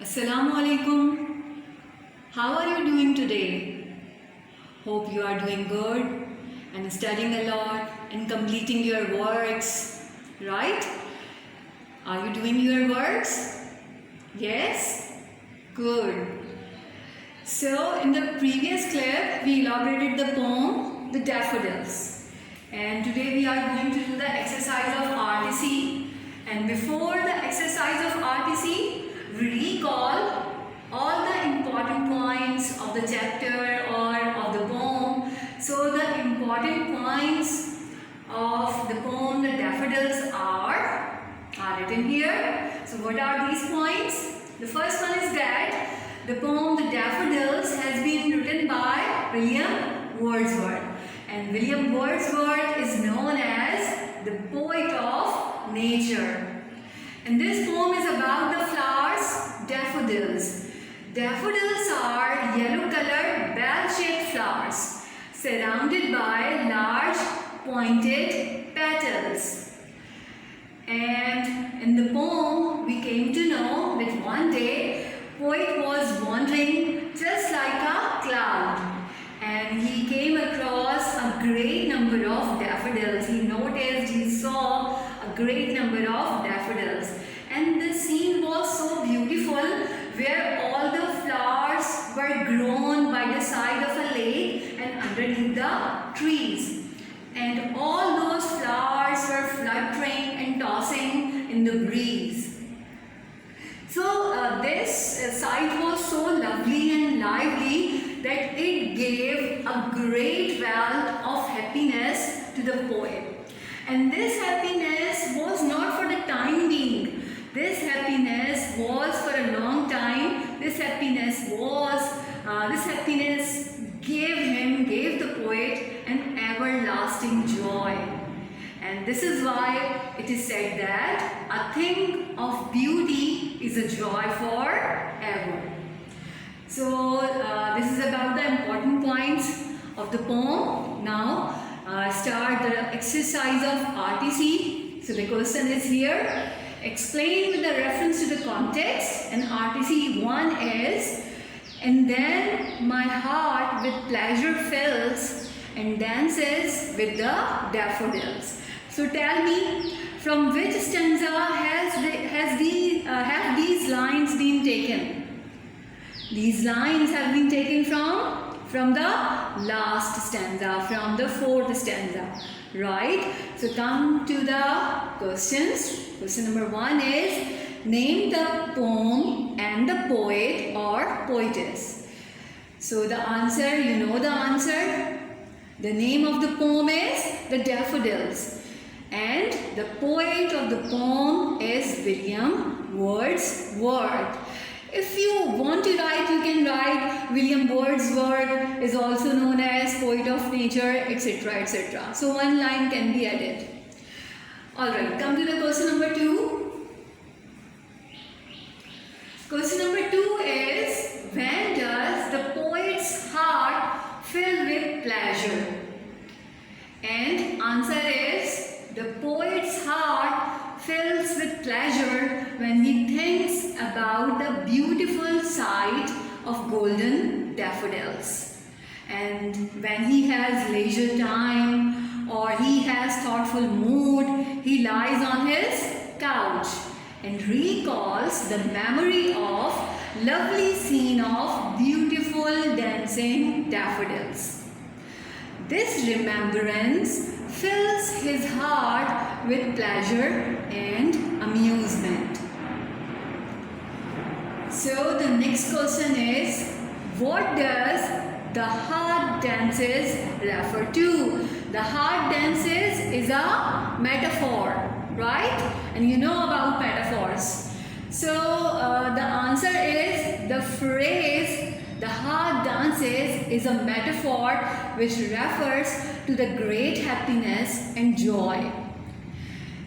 Assalamu alaikum. How are you doing today? Hope you are doing good and studying a lot and completing your works, right? Are you doing your works? Yes? Good. So, in the previous clip, we elaborated the poem The Daffodils. And today we are going to do the exercise of RTC. And before the exercise of RTC, we recall all the important points of the chapter or of the poem. So the important points of the poem The Daffodils are written here. So what are these points? The first one is that the poem The Daffodils has been written by William Wordsworth. And William Wordsworth is known as the poet of nature. And this poem is about the flowers, daffodils. Daffodils are yellow-colored, bell-shaped flowers surrounded by large, pointed petals. And in the poem, we came to know that one day, poet was wandering just like a cloud. And he came across a great number of daffodils. He saw a great number of daffodils. And the scene was so beautiful where all the flowers were grown by the side of a lake and underneath the trees. And all those flowers were fluttering and tossing in the breeze. So this sight was so lovely and lively that it gave a great wealth of happiness to the poet. And this happiness was not for the time being. This happiness was for a long time. This happiness gave the poet an everlasting joy. And this is why it is said that a thing of beauty is a joy forever. So this is about the important points of the poem. Now start the exercise of RTC. So the question is here. Explain with the reference to the context, and RTC 1 is, and then my heart with pleasure fills and dances with the daffodils. So tell me, from which stanza have these lines been taken? These lines have been taken from the last stanza, from the fourth stanza, right? So come to the questions. Question number 1 is, name the poem and the poet or poetess. So the answer, you know the answer. The name of the poem is The Daffodils. And the poet of the poem is William Wordsworth. If you want to write, you can write William Wordsworth is also known as poet of nature, etc., etc. So one line can be added. Alright, come to the question number 2. Question number 2 is, when does the poet's heart fill with pleasure? And answer is, the poet's heart fills with pleasure when he thinks about the beautiful sight of golden daffodils. And when he has leisure time or he has thoughtful mood, he lies on his couch and recalls the memory of lovely scene of beautiful dancing daffodils. This remembrance fills his heart with pleasure and amusement. So the next question is, what does the heart dances refer to? The heart dances is a metaphor, right? And you know about metaphors. So the answer is, the phrase the heart dances is a metaphor which refers to the great happiness and joy.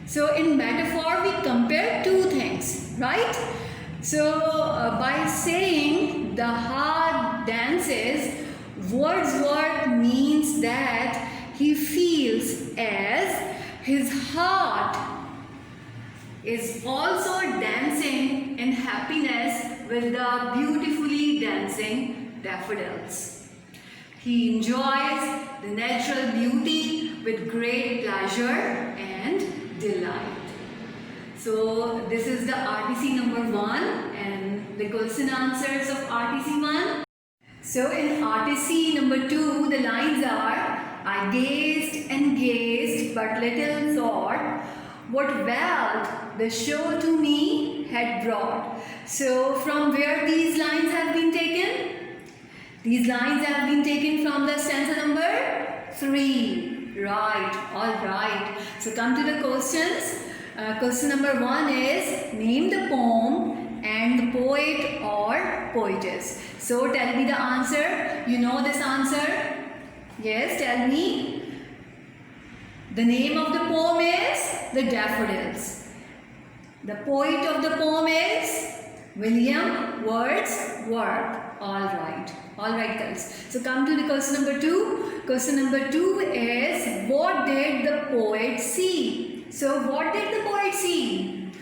So in metaphor we compare two things, right? So by saying the heart dances, Wordsworth means that he feels as his heart is also dancing in happiness with the beautifully dancing daffodils. He enjoys the natural beauty with great pleasure and delight. So this is the RTC number 1 and the question answers of RTC 1. So in RTC number 2, the lines are, I gazed and gazed but little thought what wealth the show to me had brought. So from where these lines have been taken? These lines have been taken from the stanza number 3. Right, alright. So come to the questions. Question number 1 is, name the poem and the poet or poetess. So tell me the answer. You know this answer? Yes, tell me. The name of the poem is The Daffodils. The poet of the poem is William Wordsworth. Alright girls. So come to the question number 2. Question number 2 is, what did the poet see? So what did the poet see?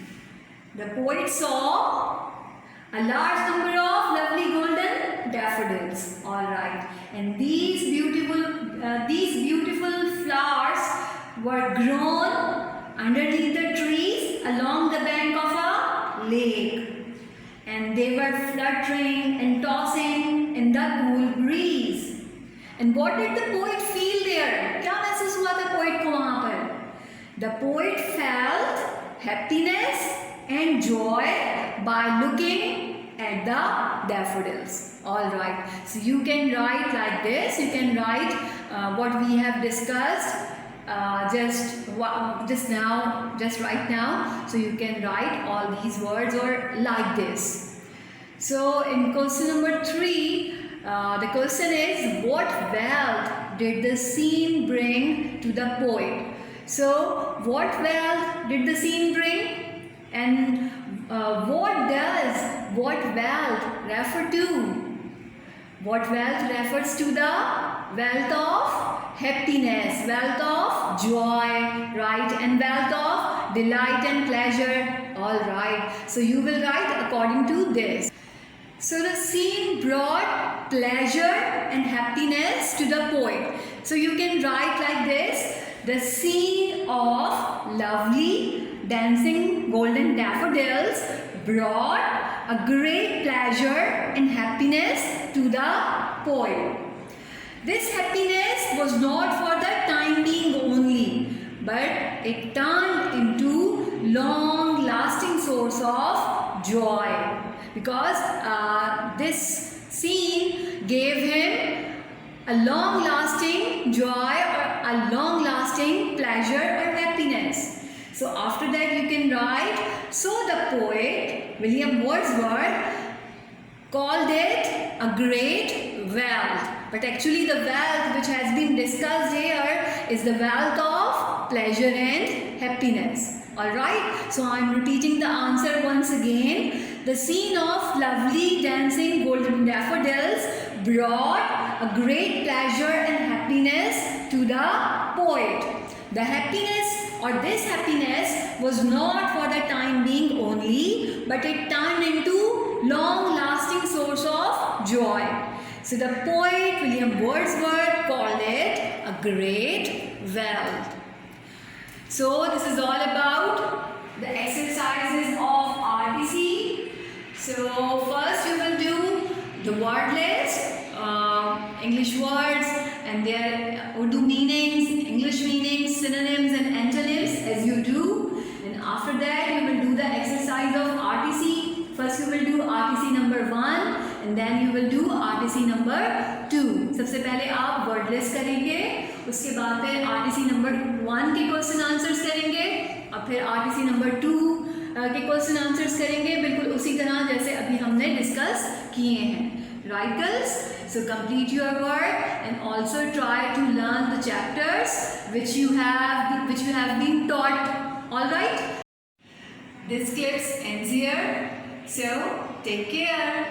The poet saw a large number of lovely golden daffodils. Alright. And these beautiful flowers were grown underneath the trees along the bank of a lake. And they were fluttering and tossing in the cool breeze. And what did the poet feel there? क्या महसूस हुआ था poet को वहाँ पर? The poet felt happiness and joy by looking at the daffodils. Alright, so you can write like this. You can write what we have discussed just right now. So you can write all these words or like this. So in question number 3, the question is, what wealth did the scene bring to the poet? So what wealth did the scene bring? And what does what wealth refer to? What wealth refers to the wealth of happiness, wealth of joy, right? And wealth of delight and pleasure. Alright, so you will write according to this. So the scene brought pleasure and happiness to the poet. So you can write like this. The scene of lovely dancing golden daffodils brought a great pleasure and happiness to the poet. This happiness was not for the time being only, but it turned into long-lasting source of joy, because this scene gave him a long-lasting joy or a long-lasting pleasure or happiness. So after that you can write, so the poet William Wordsworth called it a great wealth. But actually the wealth which has been discussed here is the wealth of pleasure and happiness. Alright, so I am repeating the answer once again. The scene of lovely dancing golden daffodils brought a great pleasure and happiness to the poet. The happiness or this happiness was not for the time being only, but it turned into long-lasting source of joy. So the poet William Wordsworth called it a great wealth. So this is all about the exercises of RTC. So first you will do the word list, English words and their Urdu meanings, English meanings, synonyms and antonyms as you do. And after that you will do the exercise of RTC. First you will do RTC number 1 and then you will do RTC number 2. सबसे पहले आप word list करेंगे, उसके बाद फिर RTC number 1 के question answers करेंगे और फिर RTC number 2 के क्वेश्चन आंसर्स करेंगे, बिल्कुल उसी तरह जैसे अभी हमने डिस्कस किए हैं. Right girls? So complete your work and also try to learn the chapters which you have been taught. All right? This clip ends here. So take care.